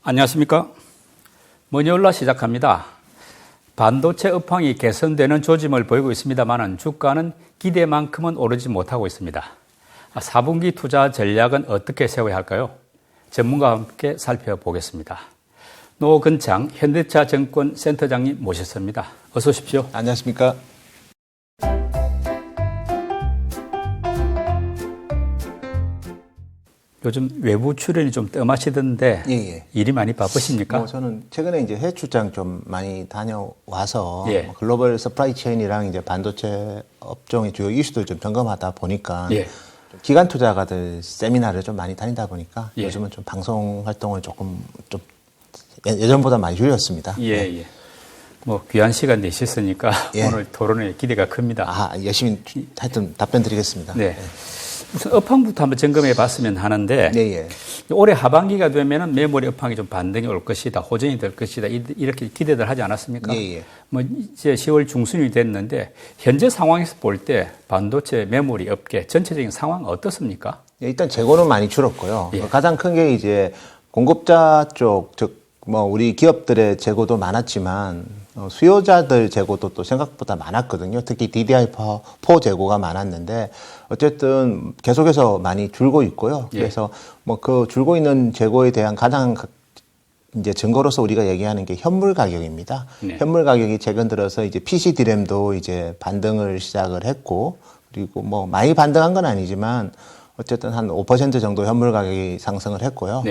안녕하십니까. 머니올라 시작합니다. 반도체 업황이 개선되는 조짐을 보이고 있습니다만 주가는 기대만큼은 오르지 못하고 있습니다. 4분기 투자 전략은 어떻게 세워야 할까요? 전문가와 함께 살펴보겠습니다. 노근창 현대차증권 센터장님 모셨습니다. 어서 오십시오. 안녕하십니까. 요즘 외부 출연이 좀 뜸하시던데 일이 많이 바쁘십니까? 저는 최근에 이제 해외 출장 좀 많이 다녀와서 예. 글로벌 서프라이 체인이랑 이제 반도체 업종의 주요 이슈들 좀 점검하다 보니까 좀 기관 투자가들 세미나를 좀 많이 다니다 보니까 요즘은 좀 방송 활동을 조금 좀 예전보다 많이 줄였습니다. 예. 뭐 귀한 시간 내셨으니까 오늘 토론에 기대가 큽니다. 열심히 하여튼 답변 드리겠습니다. 네. 우선 업황부터 한번 점검해 봤으면 하는데 올해 하반기가 되면은 메모리 업황이 좀 반등이 올 것이다, 호전이 될 것이다 이렇게 기대들 하지 않았습니까? 뭐 이제 10월 중순이 됐는데 현재 상황에서 볼 때 반도체 메모리 업계 전체적인 상황 어떻습니까? 일단 재고는 많이 줄었고요. 가장 큰 게 이제 공급자 쪽, 즉 뭐 우리 기업들의 재고도 많았지만 수요자들 재고도 또 생각보다 많았거든요. 특히 DDR4 재고가 많았는데 어쨌든 계속해서 많이 줄고 있고요. 그래서 뭐 그 줄고 있는 재고에 대한 가장 이제 증거로서 우리가 얘기하는 게 현물 가격입니다. 현물 가격이 최근 들어서 이제 PC DRAM도 이제 반등을 시작을 했고, 그리고 뭐 많이 반등한 건 아니지만 어쨌든 한 5% 정도 현물 가격이 상승을 했고요.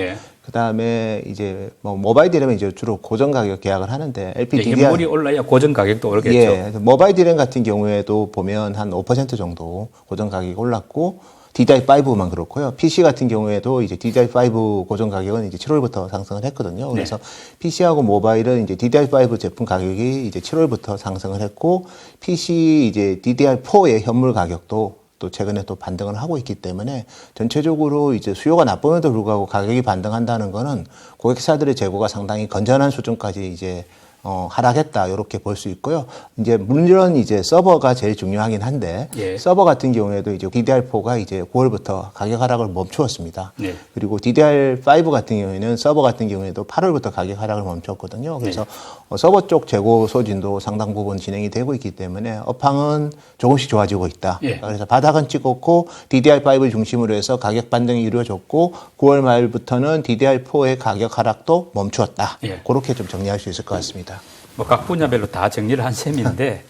그 다음에 이제 뭐 모바일 디램은 이제 주로 고정 가격 계약을 하는데 LPDDR 현물이 올라야 고정 가격도 오르겠죠. 모바일 디램 같은 경우에도 보면 한 5% 정도 고정 가격이 올랐고 DDR5만 그렇고요. PC 같은 경우에도 이제 DDR5 고정 가격은 이제 7월부터 상승을 했거든요. 그래서 PC하고 모바일은 이제 DDR5 제품 가격이 이제 7월부터 상승을 했고 PC 이제 DDR4의 현물 가격도 또 최근에 또 반등을 하고 있기 때문에 전체적으로 이제 수요가 나쁨에도 불구하고 가격이 반등한다는 거는 고객사들의 재고가 상당히 건전한 수준까지 이제 하락했다 이렇게 볼 수 있고요. 이제 물론 이제 서버가 제일 중요하긴 한데 서버 같은 경우에도 이제 DDR4가 이제 9월부터 가격 하락을 멈추었습니다. 그리고 DDR5 같은 경우에는 서버 같은 경우에도 8월부터 가격 하락을 멈췄거든요. 그래서 서버 쪽 재고 소진도 상당 부분 진행이 되고 있기 때문에 업황은 조금씩 좋아지고 있다. 그래서 바닥은 찍었고 DDR5를 중심으로 해서 가격 반등이 이루어졌고 9월 말부터는 DDR4의 가격 하락도 멈추었다. 그렇게 좀 정리할 수 있을 것 같습니다. 뭐 각 분야별로 다 정리를 한 셈인데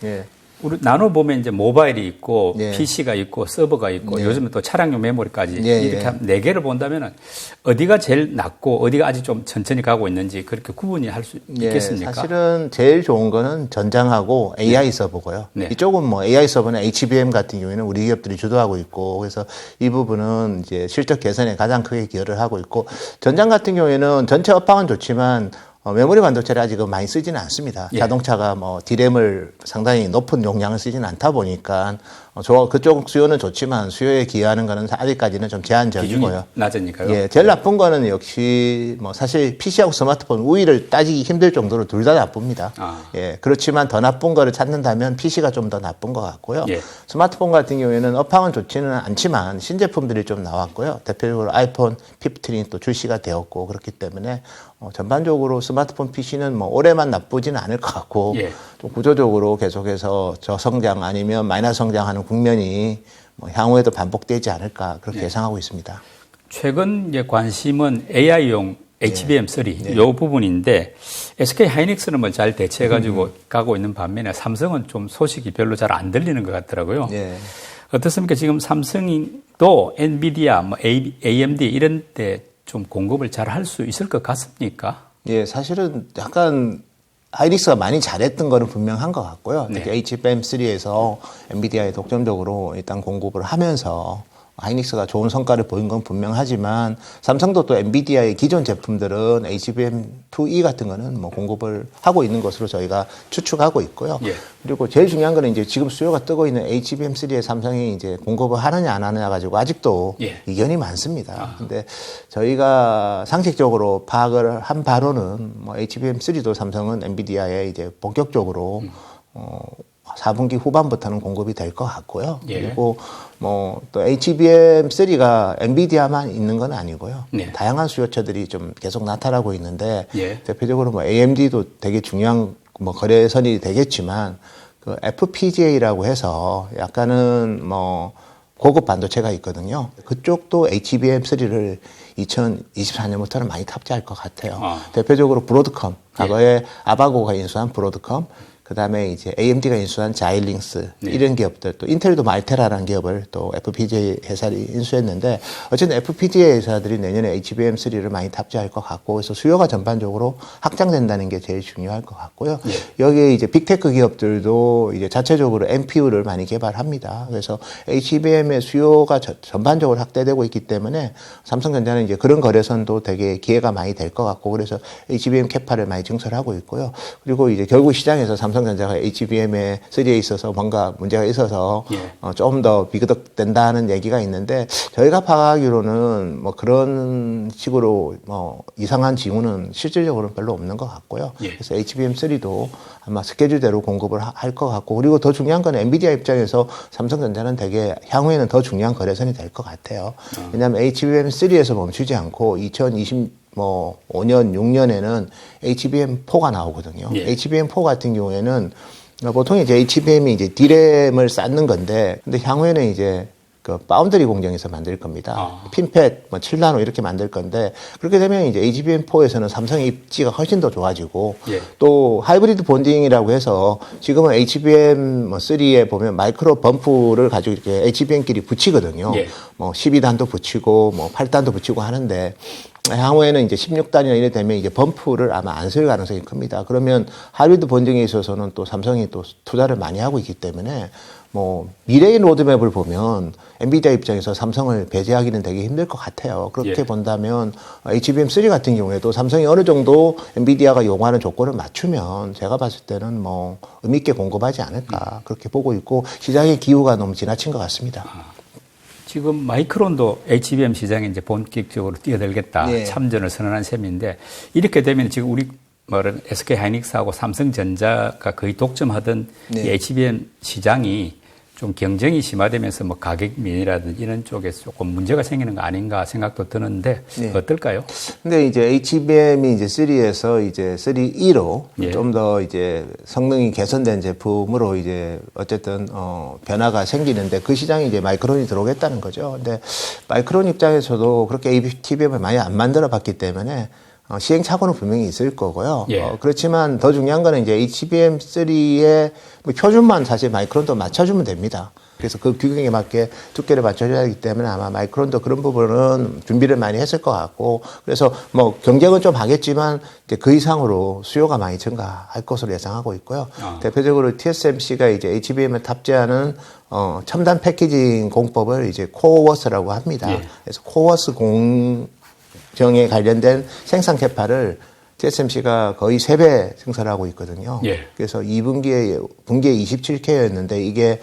우리 나눠보면 이제 모바일이 있고 PC가 있고 서버가 있고 요즘은 또 차량용 메모리까지 이렇게 한 4개를 본다면 어디가 제일 낮고 어디가 아직 좀 천천히 가고 있는지 그렇게 구분이 할 수 있겠습니까? 사실은 제일 좋은 거는 전장하고 AI 서버고요. 이쪽은 뭐 AI 서버는 HBM 같은 경우에는 우리 기업들이 주도하고 있고 그래서 이 부분은 이제 실적 개선에 가장 크게 기여를 하고 있고 전장 같은 경우에는 전체 업황은 좋지만 메모리 반도체를 아직은 많이 쓰지는 않습니다. 자동차가 뭐 디램을 상당히 높은 용량을 쓰지는 않다 보니까 그쪽 수요는 좋지만 수요에 기여하는 거는 아직까지는 좀 제한적이고요. 낮으니까요. 제일 나쁜 거는 역시 뭐 사실 PC하고 스마트폰 우위를 따지기 힘들 정도로 둘 다 나쁩니다. 그렇지만 더 나쁜 거를 찾는다면 PC가 좀 더 나쁜 것 같고요. 스마트폰 같은 경우에는 업황은 좋지는 않지만 신제품들이 좀 나왔고요. 대표적으로 아이폰 15이 또 출시가 되었고 그렇기 때문에 전반적으로 스마트폰 PC는 뭐 올해만 나쁘지는 않을 것 같고 좀 구조적으로 계속해서 저성장 아니면 마이너스 성장하는 국면이 뭐 향후에도 반복되지 않을까 그렇게 예상하고 있습니다. 최근 이제 관심은 AI용 HBM3 이 부분인데 SK 하이닉스는 뭐 잘 대체해가지고 가고 있는 반면에 삼성은 좀 소식이 별로 잘 안 들리는 것 같더라고요. 어떻습니까? 지금 삼성도 엔비디아, 뭐 AMD 이런 데 좀 공급을 잘 할 수 있을 것 같습니까? 사실은 약간 하이닉스가 많이 잘했던 거는 분명한 것 같고요. 특히 HBM3에서 엔비디아에 독점적으로 일단 공급을 하면서 하이닉스가 좋은 성과를 보인 건 분명하지만 삼성도 또 엔비디아의 기존 제품들은 HBM2E 같은 거는 뭐 공급을 하고 있는 것으로 저희가 추측하고 있고요. 그리고 제일 중요한 거는 이제 지금 수요가 뜨고 있는 HBM3에 삼성이 이제 공급을 하느냐 안 하느냐 가지고 아직도 이견이 많습니다. 근데 저희가 상식적으로 파악을 한 바로는 뭐 HBM3도 삼성은 엔비디아에 이제 본격적으로 4분기 후반부터는 공급이 될 것 같고요. 예. 그리고 뭐 또 HBM3가 엔비디아만 있는 건 아니고요. 네. 다양한 수요처들이 좀 계속 나타나고 있는데 예. 대표적으로 뭐 AMD도 되게 중요한 뭐 거래선이 되겠지만 그 FPGA라고 해서 약간은 뭐 고급 반도체가 있거든요. 그쪽도 HBM3를 2024년부터는 많이 탑재할 것 같아요. 대표적으로 브로드컴, 과거에 아바고가 인수한 브로드컴, 그 다음에 이제 AMD가 인수한 자일링스, 네. 이런 기업들, 또 인텔도 말테라라는 기업을 또 FPGA 회사를 인수했는데, 어쨌든 FPGA 회사들이 내년에 HBM3를 많이 탑재할 것 같고, 그래서 수요가 전반적으로 확장된다는 게 제일 중요할 것 같고요. 네. 여기에 이제 빅테크 기업들도 이제 자체적으로 NPU를 많이 개발합니다. 그래서 HBM의 수요가 전반적으로 확대되고 있기 때문에 삼성전자는 이제 그런 거래선도 되게 기회가 많이 될 것 같고, 그래서 HBM 캐파를 많이 증설하고 있고요. 그리고 이제 결국 시장에서 삼성전자가 HBM의 3에 있어서 뭔가 문제가 있어서 좀 더 비거덕된다는 얘기가 있는데, 저희가 파악하기로는 뭐 그런 식으로 뭐 이상한 징후는 실질적으로는 별로 없는 것 같고요. 그래서 HBM3도 아마 스케줄대로 공급을 할 것 같고, 그리고 더 중요한 건 엔비디아 입장에서 삼성전자는 되게 향후에는 더 중요한 거래선이 될 것 같아요. 왜냐하면 HBM3에서 멈추지 않고 2025년, 6년에는 HBM4가 나오거든요. HBM4 같은 경우에는 보통 이제 HBM이 이제 D램을 쌓는 건데, 근데 향후에는 이제 그 파운드리 공정에서 만들 겁니다. 핀팻, 뭐 7나노 이렇게 만들 건데, 그렇게 되면 이제 HBM4에서는 삼성의 입지가 훨씬 더 좋아지고, 또 하이브리드 본딩이라고 해서 지금은 HBM3에 보면 마이크로 범프를 가지고 이렇게 HBM끼리 붙이거든요. 뭐 12단도 붙이고, 뭐 8단도 붙이고 하는데, 향후에는 이제 16단이나 이래 되면 이제 범프를 아마 안 쓸 가능성이 큽니다. 그러면 하이브리드 본딩에 있어서는 또 삼성이 또 투자를 많이 하고 있기 때문에 뭐 미래의 로드맵을 보면 엔비디아 입장에서 삼성을 배제하기는 되게 힘들 것 같아요. 그렇게 본다면 HBM3 같은 경우에도 삼성이 어느 정도 엔비디아가 요구하는 조건을 맞추면 제가 봤을 때는 뭐 의미 있게 공급하지 않을까 그렇게 보고 있고, 시장의 기후가 너무 지나친 것 같습니다. 지금 마이크론도 HBM 시장에 이제 본격적으로 뛰어들겠다 참전을 선언한 셈인데, 이렇게 되면 지금 우리 뭐는 SK 하이닉스하고 삼성전자가 거의 독점하던 이 HBM 시장이 좀 경쟁이 심화되면서 뭐 가격 면이라든지 이런 쪽에서 조금 문제가 생기는 거 아닌가 생각도 드는데 어떨까요? 근데 이제 HBM이 이제 3에서 이제 3E로 좀 더 이제 성능이 개선된 제품으로 이제 어쨌든 변화가 생기는데, 그 시장에 이제 마이크론이 들어오겠다는 거죠. 근데 마이크론 입장에서도 그렇게 HBM을 많이 안 만들어 봤기 때문에 시행착오는 분명히 있을 거고요. 그렇지만 더 중요한 거는 이제 HBM3의 뭐 표준만 사실 마이크론도 맞춰주면 됩니다. 그래서 그 규격에 맞게 두께를 맞춰줘야 하기 때문에 아마 마이크론도 그런 부분은 준비를 많이 했을 것 같고, 그래서 뭐 경쟁은 좀 하겠지만 이제 그 이상으로 수요가 많이 증가할 것으로 예상하고 있고요. 대표적으로 TSMC가 이제 HBM에 탑재하는 첨단 패키징 공법을 이제 코어워스라고 합니다. 그래서 코어워스 정에 관련된 생산 캐파를 TSMC가 거의 3배 증설하고 있거든요. 그래서 2분기에 27K였는데 이게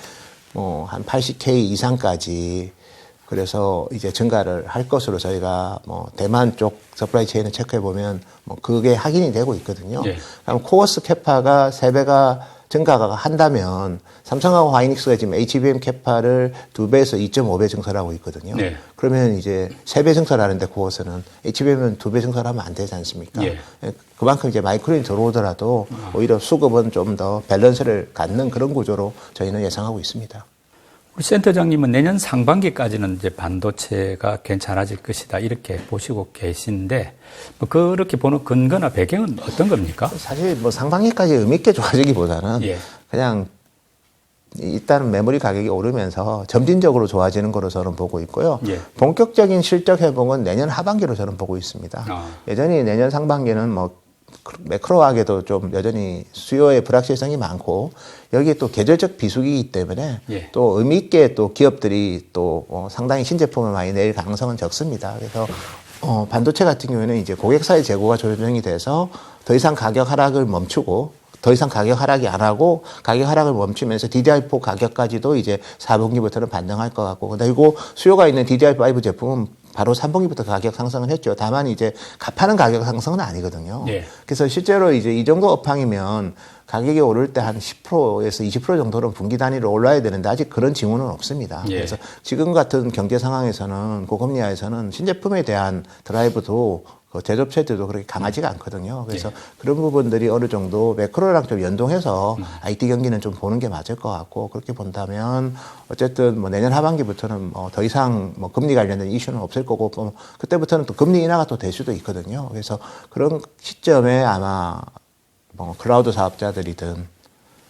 뭐 한 80K 이상까지, 그래서 이제 증가를 할 것으로 저희가 뭐 대만 쪽 서플라이 체인을 체크해 보면 뭐 그게 확인이 되고 있거든요. 그럼 코어스 캐파가 3배가 증가가 한다면 삼성하고 하이닉스가 지금 HBM 캐파를 2배에서 2.5배 증설하고 있거든요. 그러면 이제 3배 증설하는데 코어스는 HBM은 2배 증설하면 안 되지 않습니까? 그만큼 이제 마이크론이 들어오더라도 오히려 수급은 좀 더 밸런스를 갖는 그런 구조로 저희는 예상하고 있습니다. 우리 센터장님은 내년 상반기까지는 이제 반도체가 괜찮아질 것이다 이렇게 보시고 계신데, 뭐 그렇게 보는 근거나 배경은 어떤 겁니까? 사실 뭐 상반기까지 의미 있게 좋아지기보다는 그냥 일단은 메모리 가격이 오르면서 점진적으로 좋아지는 거로 저는 보고 있고요. 본격적인 실적 회복은 내년 하반기로 저는 보고 있습니다. 여전히 내년 상반기는 뭐 매크로하게도 좀 여전히 수요의 불확실성이 많고, 여기에 또 계절적 비수기이기 때문에 또 의미 있게 또 기업들이 또 상당히 신제품을 많이 낼 가능성은 적습니다. 그래서 반도체 같은 경우에는 이제 고객사의 재고가 조정이 돼서 더 이상 가격 하락을 멈추고, 더 이상 가격 하락이 안 하고 가격 하락을 멈추면서 DDR4 가격까지도 이제 4분기부터는 반등할 것 같고, 그리고 수요가 있는 DDR5 제품은 바로 3분기부터 가격 상승을 했죠. 다만 이제 값하는 가격 상승은 아니거든요. 예. 그래서 실제로 이제 이 정도 업황이면 가격이 오를 때 한 10%에서 20% 정도는 분기 단위로 올라야 되는데 아직 그런 징후는 없습니다. 예. 그래서 지금 같은 경제 상황에서는 고금리하에서는 신제품에 대한 드라이브도 그 제조업체들도 그렇게 강하지가 않거든요. 그래서 그런 부분들이 어느 정도 매크로랑 좀 연동해서 IT 경기는 좀 보는 게 맞을 것 같고 그렇게 본다면 어쨌든 뭐 내년 하반기부터는 뭐 더 이상 뭐 금리 관련된 이슈는 없을 거고 뭐 그때부터는 또 금리 인하가 또 될 수도 있거든요. 그래서 그런 시점에 아마 뭐 클라우드 사업자들이든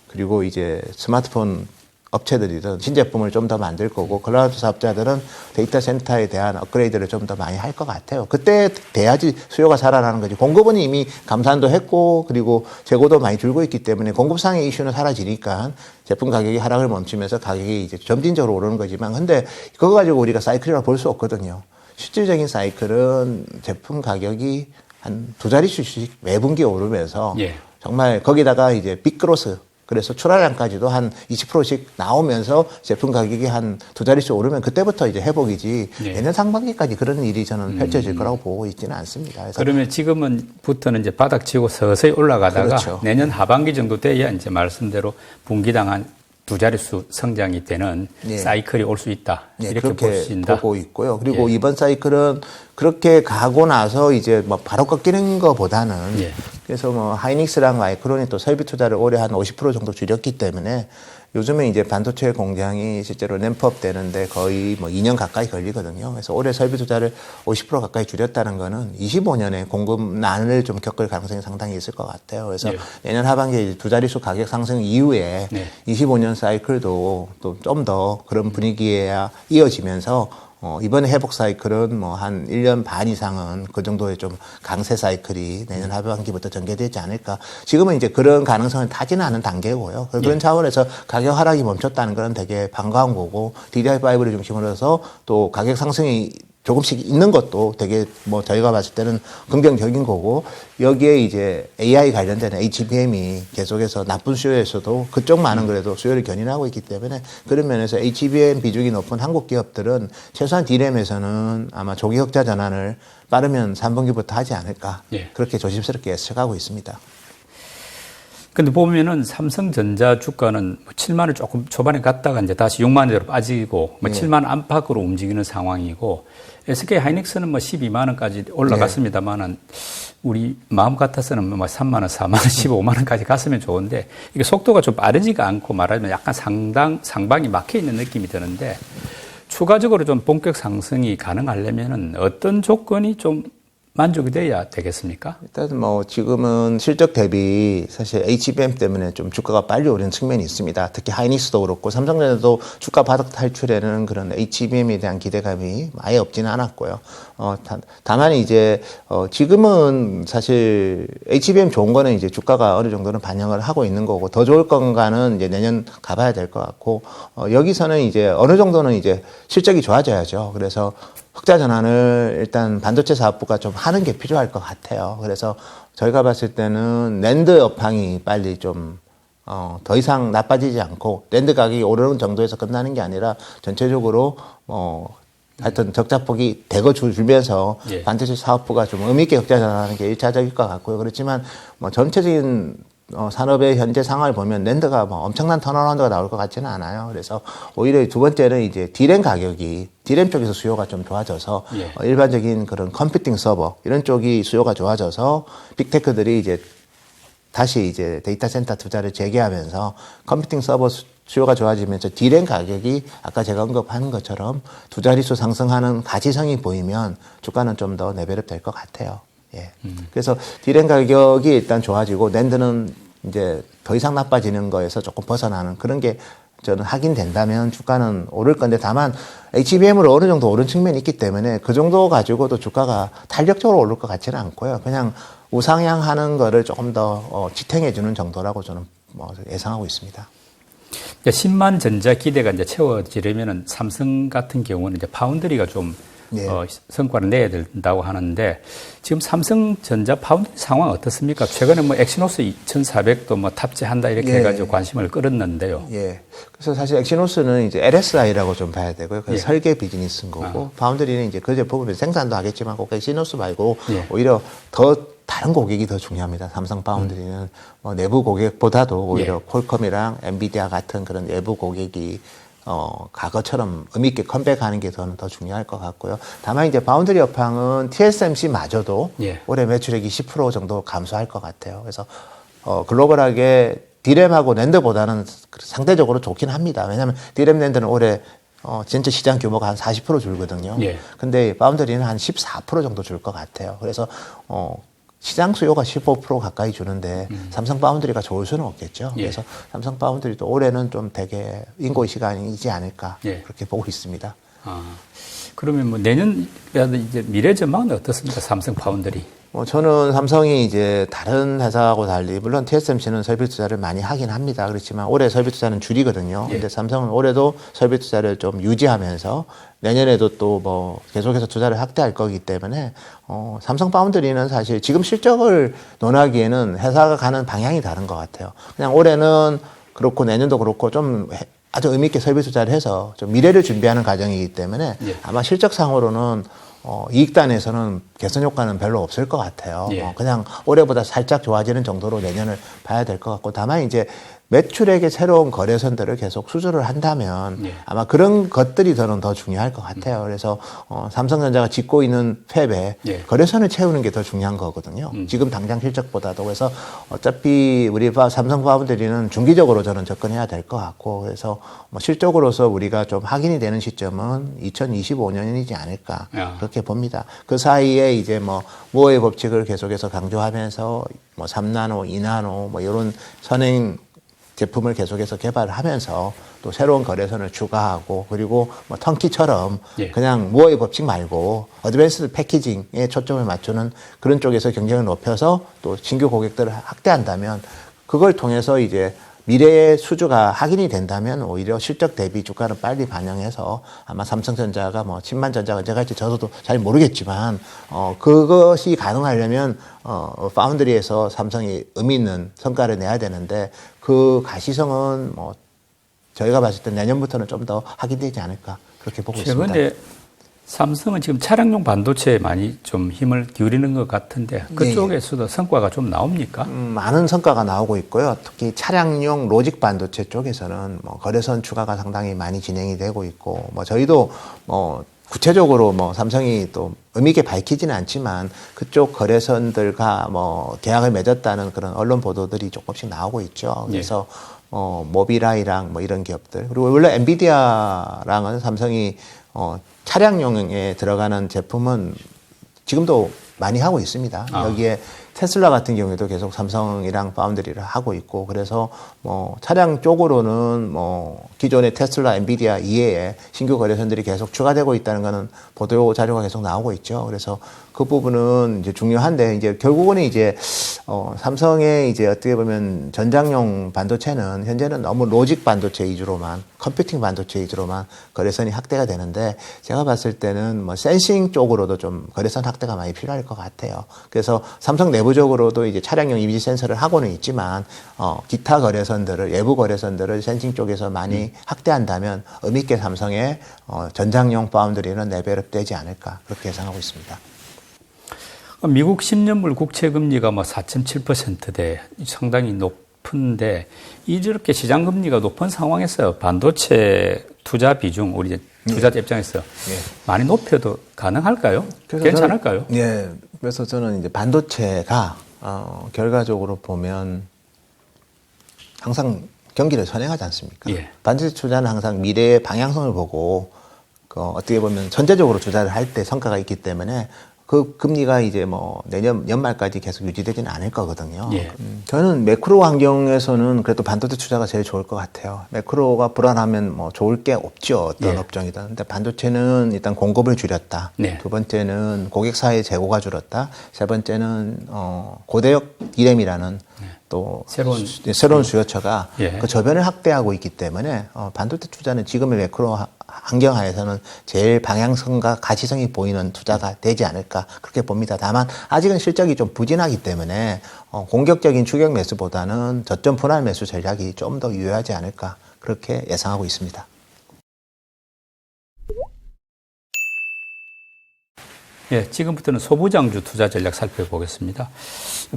그리고 이제 스마트폰 업체들이든 신제품을 좀 더 만들 거고 클라우드 사업자들은 데이터 센터에 대한 업그레이드를 좀 더 많이 할 것 같아요. 그때 돼야지 수요가 살아나는 거지. 공급은 이미 감산도 했고 그리고 재고도 많이 줄고 있기 때문에 공급상의 이슈는 사라지니까 제품 가격이 하락을 멈추면서 가격이 이제 점진적으로 오르는 거지만 근데 그거 가지고 우리가 사이클이라고 볼 수 없거든요. 실질적인 사이클은 제품 가격이 한 두 자릿수씩 매 분기 오르면서 예. 정말 거기다가 이제 빅그로스 그래서 출하량까지도 한 20%씩 나오면서 제품 가격이 한 두 자릿수 오르면 그때부터 이제 회복이지 예. 내년 상반기까지 그런 일이 저는 펼쳐질 거라고 보고 있지는 않습니다. 그래서 그러면 지금부터는 이제 바닥 치고 서서히 올라가다가 그렇죠. 내년 하반기 정도 돼야 이제 말씀대로 분기당 한 두 자릿수 성장이 되는 예. 사이클이 올 수 있다. 네, 이렇게 그렇게 보신다. 보고 있고요. 그리고 예. 이번 사이클은 그렇게 가고 나서 이제 뭐 바로 꺾이는 것보다는 예. 그래서 뭐 하이닉스랑 마이크론이 또 설비 투자를 올해 한 50% 정도 줄였기 때문에 요즘에 이제 반도체 공장이 실제로 램프업 되는데 거의 뭐 2년 가까이 걸리거든요. 그래서 올해 설비 투자를 50% 가까이 줄였다는 거는 25년에 공급난을 좀 겪을 가능성이 상당히 있을 것 같아요. 그래서 예. 내년 하반기에 두 자릿수 가격 상승 이후에 네. 25년 사이클도 또 좀 더 그런 분위기에 이어지면서 이번 회복 사이클은 뭐 한 1년 반 이상은 그 정도의 좀 강세 사이클이 내년 하반기부터 전개되지 않을까. 지금은 이제 그런 가능성을 타지는 않은 단계고요. 그런 차원에서 가격 하락이 멈췄다는 건 되게 반가운 거고 DDR5를 중심으로 해서 또 가격 상승이 조금씩 있는 것도 되게 뭐 저희가 봤을 때는 긍정적인 거고 여기에 이제 AI 관련된 HBM이 계속해서 나쁜 수요에서도 그쪽만은 그래도 수요를 견인하고 있기 때문에 그런 면에서 HBM 비중이 높은 한국 기업들은 최소한 D램에서는 아마 조기 흑자 전환을 빠르면 3분기부터 하지 않을까 예. 그렇게 조심스럽게 예측하고 있습니다. 근데 보면은 삼성전자 주가는 뭐 7만 원 조금 초반에 갔다가 이제 다시 6만 원대로 빠지고 뭐 7만 원 안팎으로 움직이는 상황이고 SK 하이닉스는 뭐 12만 원까지 올라갔습니다만은 우리 마음 같아서는 뭐 3만 원, 4만 원, 15만 원까지 갔으면 좋은데 이게 속도가 좀 빠르지가 않고 말하자면 약간 상방이 막혀 있는 느낌이 드는데 추가적으로 좀 본격 상승이 가능하려면은 어떤 조건이 좀 만족이 돼야 되겠습니까? 일단 뭐 지금은 실적 대비 사실 HBM 때문에 좀 주가가 빨리 오르는 측면이 있습니다. 특히 하이닉스도 그렇고 삼성전자도 주가 바닥 탈출에는 그런 HBM에 대한 기대감이 아예 없지는 않았고요. 다만 이제 지금은 사실 HBM 좋은 거는 이제 주가가 어느 정도는 반영을 하고 있는 거고 더 좋을 건가는 이제 내년 가봐야 될 것 같고 여기서는 이제 어느 정도는 이제 실적이 좋아져야죠. 그래서 흑자 전환을 일단 반도체 사업부가 좀 하는 게 필요할 것 같아요. 그래서 저희가 봤을 때는 낸드 업황이 빨리 좀 더 이상 나빠지지 않고 낸드 가격이 오르는 정도에서 끝나는 게 아니라 전체적으로 하여튼 적자폭이 대거 줄면서 예. 반도체 사업부가 좀 의미 있게 흑자 전환하는 게 1차적일 것 같고요. 그렇지만 뭐 전체적인 산업의 현재 상황을 보면 낸드가 뭐 엄청난 턴어라운드가 나올 것 같지는 않아요. 그래서 오히려 두 번째는 이제 D램 가격이 D램 쪽에서 수요가 좀 좋아져서 예. 일반적인 그런 컴퓨팅 서버 이런 쪽이 수요가 좋아져서 빅테크들이 이제 다시 이제 데이터 센터 투자를 재개하면서 컴퓨팅 서버 수요가 좋아지면서 D램 가격이 아까 제가 언급한 것처럼 두 자릿수 상승하는 가치성이 보이면 주가는 좀 더 레벨업 될 것 같아요. 예. 그래서 D램 가격이 일단 좋아지고 낸드는 이제 더 이상 나빠지는 거에서 조금 벗어나는 그런 게 저는 확인된다면 주가는 오를 건데 다만 HBM으로 어느 정도 오른 측면이 있기 때문에 그 정도 가지고도 주가가 탄력적으로 오를 것 같지는 않고요. 그냥 우상향하는 거를 조금 더 지탱해 주는 정도라고 저는 예상하고 있습니다. 10만 전자 기대가 이제 채워지려면은 삼성 같은 경우는 이제 파운드리가 좀 네. 성과를 내야 된다고 하는데 지금 삼성전자 파운드리 상황 어떻습니까? 최근에 뭐 엑시노스 2400도 뭐 탑재한다 이렇게 예. 해가지고 관심을 끌었는데요. 예. 그래서 사실 엑시노스는 이제 LSI라고 좀 봐야 되고요. 그래서 예. 설계 비즈니스인 거고, 파운드리는 이제 그 제품을 생산도 하겠지만, 꼭 엑시노스 말고, 예. 오히려 더 다른 고객이 더 중요합니다. 삼성 파운드리는 뭐 내부 고객보다도 오히려 예. 콜컴이랑 엔비디아 같은 그런 내부 고객이 과거처럼 의미있게 컴백하는 게 저는 더 중요할 것 같고요. 다만 이제 파운드리 업황은 TSMC마저도 예. 올해 매출액이 10% 정도 감소할 것 같아요. 그래서 글로벌하게 디램하고 낸드보다는 상대적으로 좋긴 합니다. 왜냐하면 디램 낸드는 올해 진짜 시장 규모가 한 40% 줄거든요. 예. 근데 파운드리는 한 14% 정도 줄 것 같아요. 그래서 시장 수요가 15% 가까이 주는데 삼성 파운드리가 좋을 수는 없겠죠. 예. 그래서 삼성 파운드리도 올해는 좀 되게 인고의 시간이지 않을까 예. 그렇게 보고 있습니다. 그러면 뭐 내년이라도 이제 미래 전망은 어떻습니까? 삼성 파운드리. 저는 삼성이 이제 다른 회사하고 달리, 물론 TSMC는 설비 투자를 많이 하긴 합니다. 그렇지만 올해 설비 투자는 줄이거든요. 예. 근데 삼성은 올해도 설비 투자를 좀 유지하면서 내년에도 또 뭐 계속해서 투자를 확대할 거기 때문에, 삼성 파운드리는 사실 지금 실적을 논하기에는 회사가 가는 방향이 다른 것 같아요. 그냥 올해는 그렇고 내년도 그렇고 좀 아주 의미있게 설비 투자를 해서 좀 미래를 준비하는 과정이기 때문에 예. 아마 실적상으로는 이익단에서는 개선 효과는 별로 없을 것 같아요. 예. 그냥 올해보다 살짝 좋아지는 정도로 내년을 봐야 될 것 같고, 다만 이제 매출액의 새로운 거래선들을 계속 수주를 한다면 예. 아마 그런 것들이 저는 더 중요할 것 같아요. 그래서 삼성전자가 짓고 있는 팹에 예. 거래선을 채우는 게 더 중요한 거거든요. 지금 당장 실적보다도. 그래서 어차피 우리 삼성 파운드리는 중기적으로 저는 접근해야 될 것 같고, 그래서 뭐 실적으로서 우리가 좀 확인이 되는 시점은 2025년이지 않을까 야. 그렇게 봅니다. 그 사이에 이제 뭐 무어의 법칙을 계속해서 강조하면서 뭐 3나노, 2나노 뭐 이런 선행 제품을 계속해서 개발하면서 또 새로운 거래선을 추가하고, 그리고 뭐 턴키처럼 예. 그냥 무어의 법칙 말고 어드밴스드 패키징에 초점을 맞추는 그런 쪽에서 경쟁을 높여서 또 신규 고객들을 확대한다면, 그걸 통해서 이제 미래의 수주가 확인이 된다면 오히려 실적 대비 주가를 빨리 반영해서 아마 삼성전자가 뭐 10만 전자가 언제 갈지 저도 잘 모르겠지만 그것이 가능하려면 파운드리에서 삼성이 의미 있는 성과를 내야 되는데, 그 가시성은 뭐 저희가 봤을 때 내년부터는 좀 더 확인되지 않을까 그렇게 보고 있습니다. 최근에 삼성은 지금 차량용 반도체에 많이 좀 힘을 기울이는 것 같은데 그쪽에서도 성과가 좀 나옵니까? 많은 성과가 나오고 있고요. 특히 차량용 로직 반도체 쪽에서는 뭐 거래선 추가가 상당히 많이 진행이 되고 있고, 뭐 저희도 뭐 구체적으로 뭐 삼성이 또 의미 있게 밝히지는 않지만 그쪽 거래선들과 뭐 계약을 맺었다는 그런 언론 보도들이 조금씩 나오고 있죠. 그래서 모비라이랑 뭐 이런 기업들, 그리고 원래 엔비디아랑은 삼성이 차량용에 들어가는 제품은 지금도 많이 하고 있습니다. 여기에 테슬라 같은 경우에도 계속 삼성이랑 파운드리를 하고 있고, 그래서 뭐 차량 쪽으로는 뭐 기존의 테슬라, 엔비디아 이외에 신규 거래선들이 계속 추가되고 있다는 거는 보도 자료가 계속 나오고 있죠. 그래서 그 부분은 이제 중요한데, 이제 결국은 이제 삼성의 이제 어떻게 보면 전장용 반도체는 현재는 너무 로직 반도체 위주로만, 컴퓨팅 반도체 위주로만 거래선이 확대가 되는데, 제가 봤을 때는 뭐 센싱 쪽으로도 좀 거래선 확대가 많이 필요할 것 같아요. 그래서 삼성 내부적으로도 이제 차량용 이미지 센서를 하고는 있지만 기타 거래선들을, 외부 거래선들을 센싱 쪽에서 많이 확대한다면 의미 있게 삼성의 전장용 파운드리는 레벨업 되지 않을까 그렇게 예상하고 있습니다. 미국 10년물 국채 금리가 뭐 4.7%대 상당히 높은데, 이렇게 시장 금리가 높은 상황에서 반도체 투자 비중, 우리 투자자 입장에서 많이 높여도 가능할까요? 괜찮을까요? 예. 그래서 저는 이제 반도체가 결과적으로 보면 항상 경기를 선행하지 않습니까? 예. 반도체 투자는 항상 미래의 방향성을 보고 어떻게 보면 전체적으로 투자를 할 때 성과가 있기 때문에 그 금리가 이제 뭐 내년 연말까지 계속 유지되지는 않을 거거든요. 예. 저는 매크로 환경에서는 그래도 반도체 투자가 제일 좋을 것 같아요. 매크로가 불안하면 뭐 좋을 게 없죠. 어떤 업종이든. 근데 반도체는 일단 공급을 줄였다. 네. 두 번째는 고객사의 재고가 줄었다. 세 번째는 고대역 디램이라는 또 새로운 수요처가 그 저변을 확대하고 있기 때문에 반도체 투자는 지금의 매크로 환경하에서는 제일 방향성과 가치성이 보이는 투자가 되지 않을까 그렇게 봅니다. 다만 아직은 실적이 좀 부진하기 때문에 공격적인 추격 매수보다는 저점 분할 매수 전략이 좀 더 유효하지 않을까 그렇게 예상하고 있습니다. 예, 지금부터는 소부장주 투자 전략 살펴보겠습니다.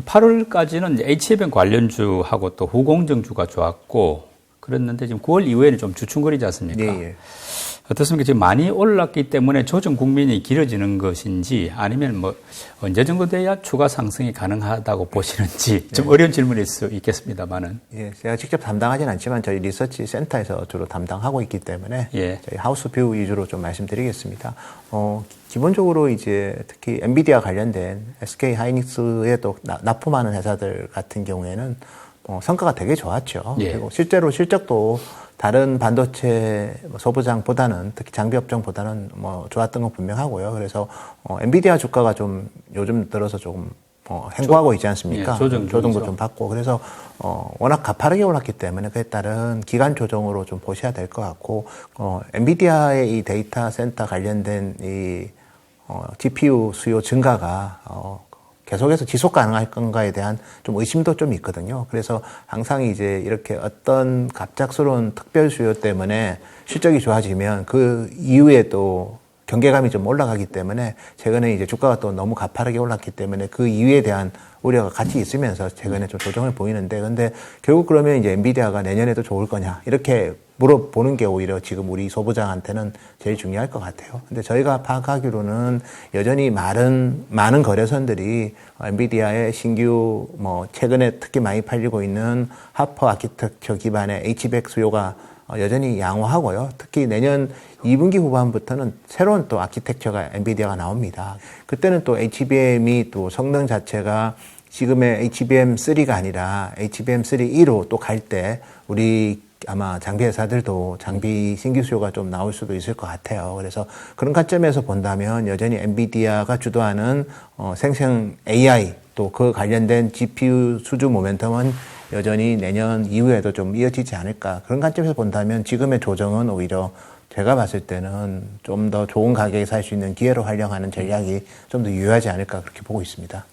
8월까지는 HFM 관련주하고 또 후공정주가 좋았고 그랬는데 지금 9월 이후에는 좀 주춤거리지 않습니까? 예. 어떻습니까? 지금 많이 올랐기 때문에 조정 국면이 길어지는 것인지 아니면 뭐 언제 정도 돼야 추가 상승이 가능하다고 보시는지 좀 어려운 질문일 수 있겠습니다만은. 예, 제가 직접 담당하진 않지만 저희 리서치 센터에서 주로 담당하고 있기 때문에 저희 하우스뷰 위주로 좀 말씀드리겠습니다. 기본적으로 이제 특히 엔비디아 관련된 SK 하이닉스에 또 납품하는 회사들 같은 경우에는 성과가 되게 좋았죠. 예. 그리고 실제로 실적도 다른 반도체 소부장보다는 특히 장비 업종보다는 좋았던 건 분명하고요. 그래서 엔비디아 주가가 좀 요즘 들어서 조금 횡보하고 있지 않습니까? 예, 조정도 좀 받고 그래서 워낙 가파르게 올랐기 때문에 그에 따른 기간 조정으로 좀 보셔야 될 것 같고 엔비디아의 이 데이터 센터 관련된 이 GPU 수요 증가가 계속해서 지속 가능할 건가에 대한 좀 의심도 좀 있거든요. 그래서 항상 이제 이렇게 어떤 갑작스러운 특별 수요 때문에 실적이 좋아지면 그 이후에 또 경계감이 좀 올라가기 때문에 최근에 이제 주가가 또 너무 가파르게 올랐기 때문에 그 이유에 대한 우려가 같이 있으면서 최근에 좀 조정을 보이는데 근데 결국 그러면 이제 엔비디아가 내년에도 좋을 거냐 이렇게 물어보는 게 오히려 지금 우리 소부장한테는 제일 중요할 것 같아요. 근데 저희가 파악하기로는 여전히 많은 거래선들이 엔비디아의 신규 최근에 특히 많이 팔리고 있는 하퍼 아키텍처 기반의 HBX 수요가 여전히 양호하고요. 특히 내년 2분기 후반부터는 새로운 또 아키텍처가 엔비디아가 나옵니다. 그때는 또 HBM이 또 성능 자체가 지금의 HBM3가 아니라 HBM3E로 또 갈 때 우리 아마 장비 회사들도 장비 신규 수요가 좀 나올 수도 있을 것 같아요. 그래서 그런 관점에서 본다면 여전히 엔비디아가 주도하는 생성 AI 또 그 관련된 GPU 수주 모멘텀은 여전히 내년 이후에도 좀 이어지지 않을까. 그런 관점에서 본다면 지금의 조정은 오히려 제가 봤을 때는 좀 더 좋은 가격에 살 수 있는 기회로 활용하는 전략이 좀 더 유효하지 않을까 그렇게 보고 있습니다.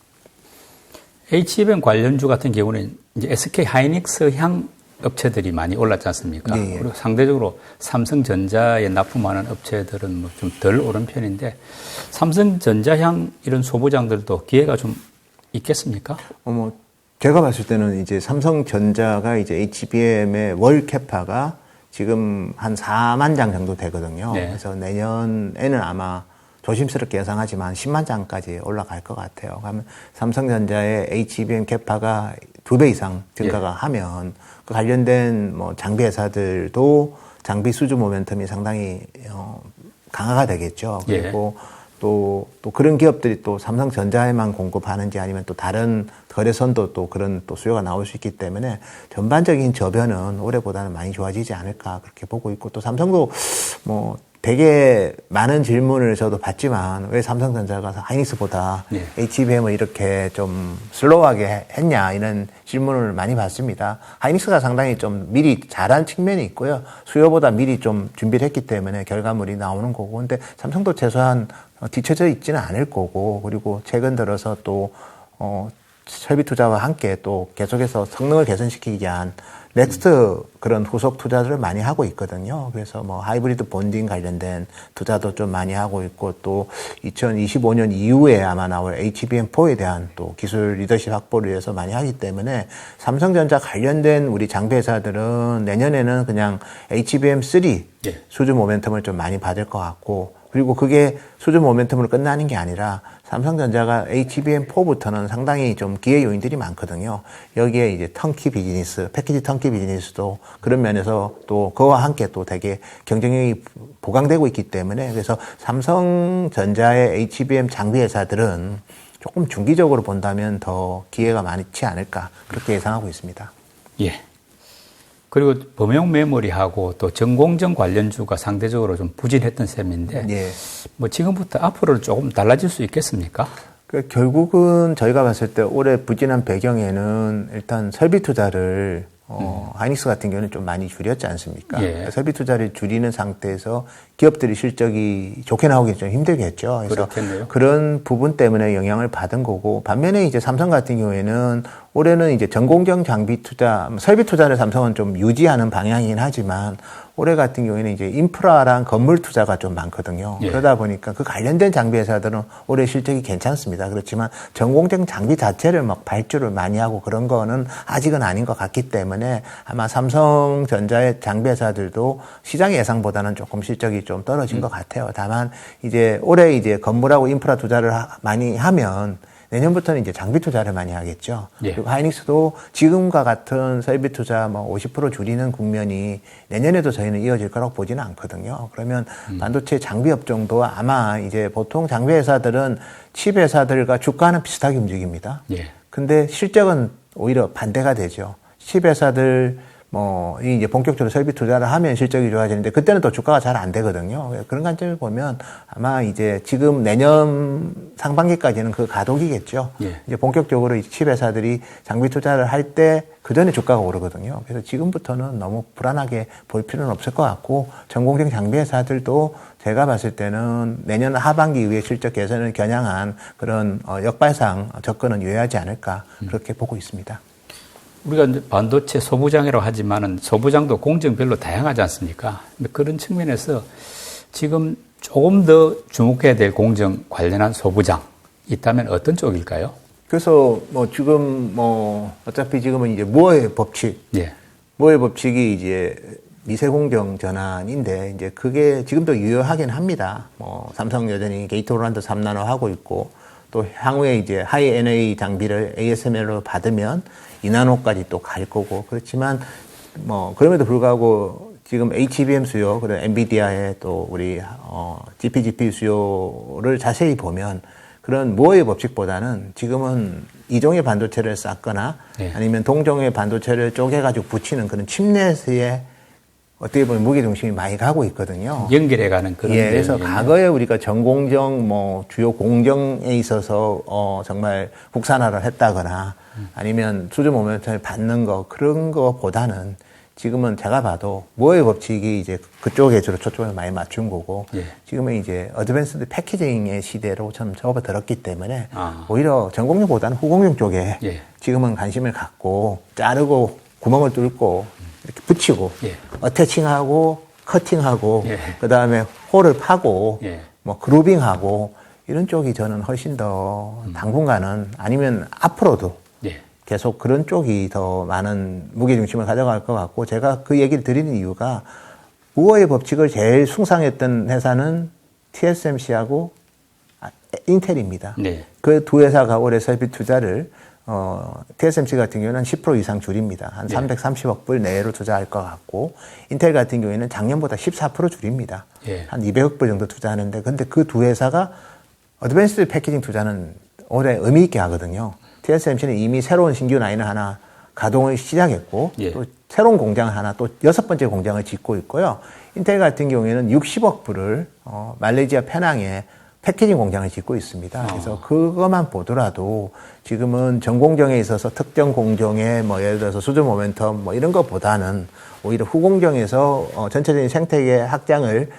HBM 관련주 같은 경우는 이제 SK 하이닉스 향 업체들이 많이 올랐지 않습니까? 네. 그리고 상대적으로 삼성전자에 납품하는 업체들은 뭐 좀 덜 오른 편인데 삼성전자향 이런 소부장들도 기회가 좀 있겠습니까? 제가 봤을 때는 이제 삼성전자가 이제 HBM의 월 캐파가 지금 한 4만 장 정도 되거든요. 네. 그래서 내년에는 아마 조심스럽게 예상하지만 10만 장까지 올라갈 것 같아요. 그러면 삼성전자의 HBM 캐파가 2배 이상 증가가 하면 그 관련된 장비 회사들도 장비 수주 모멘텀이 상당히 강화가 되겠죠. 그리고 또 그런 기업들이 또 삼성전자에만 공급하는지 아니면 또 다른 거래선도 또 그런 또 수요가 나올 수 있기 때문에 전반적인 저변은 올해보다는 많이 좋아지지 않을까 그렇게 보고 있고 또 삼성도 되게 많은 질문을 저도 받지만 왜 삼성전자가 하이닉스보다 HBM을 이렇게 좀 슬로우하게 했냐 이런 질문을 많이 받습니다. 하이닉스가 상당히 좀 미리 잘한 측면이 있고요. 수요보다 미리 좀 준비를 했기 때문에 결과물이 나오는 거고 근데 삼성도 최소한 뒤처져 있지는 않을 거고 그리고 최근 들어서 또 설비 투자와 함께 또 계속해서 성능을 개선시키기 위한 넥스트 그런 후속 투자들을 많이 하고 있거든요. 그래서 하이브리드 본딩 관련된 투자도 좀 많이 하고 있고 또 2025년 이후에 아마 나올 HBM4에 대한 또 기술 리더십 확보를 위해서 많이 하기 때문에 삼성전자 관련된 우리 장비 회사들은 내년에는 그냥 HBM3 수주 모멘텀을 좀 많이 받을 것 같고 그리고 그게 수주 모멘텀으로 끝나는 게 아니라 삼성전자가 HBM4부터는 상당히 좀 기회 요인들이 많거든요. 여기에 이제 턴키 비즈니스, 패키지 턴키 비즈니스도 그런 면에서 또 그와 함께 또 되게 경쟁력이 보강되고 있기 때문에 그래서 삼성전자의 HBM 장비 회사들은 조금 중기적으로 본다면 더 기회가 많지 않을까 그렇게 예상하고 있습니다. 예. 그리고 범용 메모리하고 또 전공정 관련주가 상대적으로 좀 부진했던 셈인데 지금부터 앞으로 조금 달라질 수 있겠습니까? 결국은 저희가 봤을 때 올해 부진한 배경에는 일단 설비 투자를 하이닉스 같은 경우는 좀 많이 줄였지 않습니까? 예. 설비 투자를 줄이는 상태에서 기업들이 실적이 좋게 나오기 좀 힘들겠죠. 그래서 그렇겠네요. 그런 부분 때문에 영향을 받은 거고, 반면에 이제 삼성 같은 경우에는 올해는 이제 전공정 장비 투자, 설비 투자를 삼성은 좀 유지하는 방향이긴 하지만 올해 같은 경우에는 이제 인프라랑 건물 투자가 좀 많거든요. 예. 그러다 보니까 그 관련된 장비 회사들은 올해 실적이 괜찮습니다. 그렇지만 전공정 장비 자체를 막 발주를 많이 하고 그런 거는 아직은 아닌 것 같기 때문에 아마 삼성전자의 장비 회사들도 시장 예상보다는 조금 실적이 좀 떨어진 것 같아요. 다만 이제 올해 이제 건물하고 인프라 투자를 많이 하면 내년부터는 이제 장비 투자를 많이 하겠죠. 예. 그리고 하이닉스도 지금과 같은 설비 투자 뭐 50% 줄이는 국면이 내년에도 저희는 이어질 거라고 보지는 않거든요. 그러면 반도체 장비 업종도 아마 이제 보통 장비 회사들은 칩 회사들과 주가는 비슷하게 움직입니다. 예. 근데 실적은 오히려 반대가 되죠. 칩 회사들 이제 본격적으로 설비 투자를 하면 실적이 좋아지는데 그때는 또 주가가 잘 안 되거든요. 그런 관점을 보면 아마 이제 지금 내년 상반기까지는 그 가독이겠죠. 예. 이제 본격적으로 칩 회사들이 장비 투자를 할 때 그 전에 주가가 오르거든요. 그래서 지금부터는 너무 불안하게 볼 필요는 없을 것 같고 전공정 장비 회사들도 제가 봤을 때는 내년 하반기 이후에 실적 개선을 겨냥한 그런 역발상 접근은 유효하지 않을까 그렇게 보고 있습니다. 우리가 이제 반도체 소부장이라고 하지만은 소부장도 공정별로 다양하지 않습니까? 근데 그런 측면에서 지금 조금 더 주목해야 될 공정 관련한 소부장 있다면 어떤 쪽일까요? 그래서 지금 어차피 지금은 이제 무어의 법칙, 예. 무어의 법칙이 이제 미세공정 전환인데 이제 그게 지금도 유효하긴 합니다. 삼성 여전히 게이트-오라운드 3나노 하고 있고 또 향후에 이제 하이 NA 장비를 ASML로 받으면 2나노까지 또 갈 거고 그렇지만 그럼에도 불구하고 지금 HBM 수요 그리고 엔비디아의 또 우리 GPGP 수요를 자세히 보면 그런 무어의 법칙보다는 지금은 이종의 반도체를 쌓거나 네. 아니면 동종의 반도체를 쪼개가지고 붙이는 그런 칩넷에 어떻게 보면 무게중심이 많이 가고 있거든요. 연결해가는 그런. 예, 그래서 과거에 우리가 전공정, 주요 공정에 있어서, 정말 국산화를 했다거나 아니면 수주 모멘텀을 받는 거, 그런 거보다는 지금은 제가 봐도 무어의 법칙이 이제 그쪽에 주로 초점을 많이 맞춘 거고 예. 지금은 이제 어드밴스드 패키징의 시대로 저는 접어들었기 때문에 아. 오히려 전공정보다는 후공정 쪽에 예. 지금은 관심을 갖고 자르고 구멍을 뚫고 이렇게 붙이고 예. 어태칭하고 커팅하고 예. 그다음에 홀을 파고 예. 그루빙하고 이런 쪽이 저는 훨씬 더 당분간은 아니면 앞으로도 예. 계속 그런 쪽이 더 많은 무게중심을 가져갈 것 같고 제가 그 얘기를 드리는 이유가 무어의 법칙을 제일 숭상했던 회사는 TSMC하고 인텔입니다. 네. 그 두 회사가 올해 설비 투자를 TSMC 같은 경우는 10% 이상 줄입니다. 한 예. 330억 불 내로 투자할 것 같고 인텔 같은 경우에는 작년보다 14% 줄입니다. 예. 한 200억 불 정도 투자하는데 근데 그 두 회사가 어드밴스드 패키징 투자는 올해 의미 있게 하거든요. TSMC는 이미 새로운 신규 라인을 하나 가동을 시작했고 예. 또 새로운 공장을 하나 또 6번째 공장을 짓고 있고요. 인텔 같은 경우에는 60억 불을 말레이시아 페낭에 패키징 공장을 짓고 있습니다. 그래서 그것만 보더라도 지금은 전공정에 있어서 특정 공정에 예를 들어서 수주 모멘텀 이런 것보다는 오히려 후공정에서 전체적인 생태계 확장을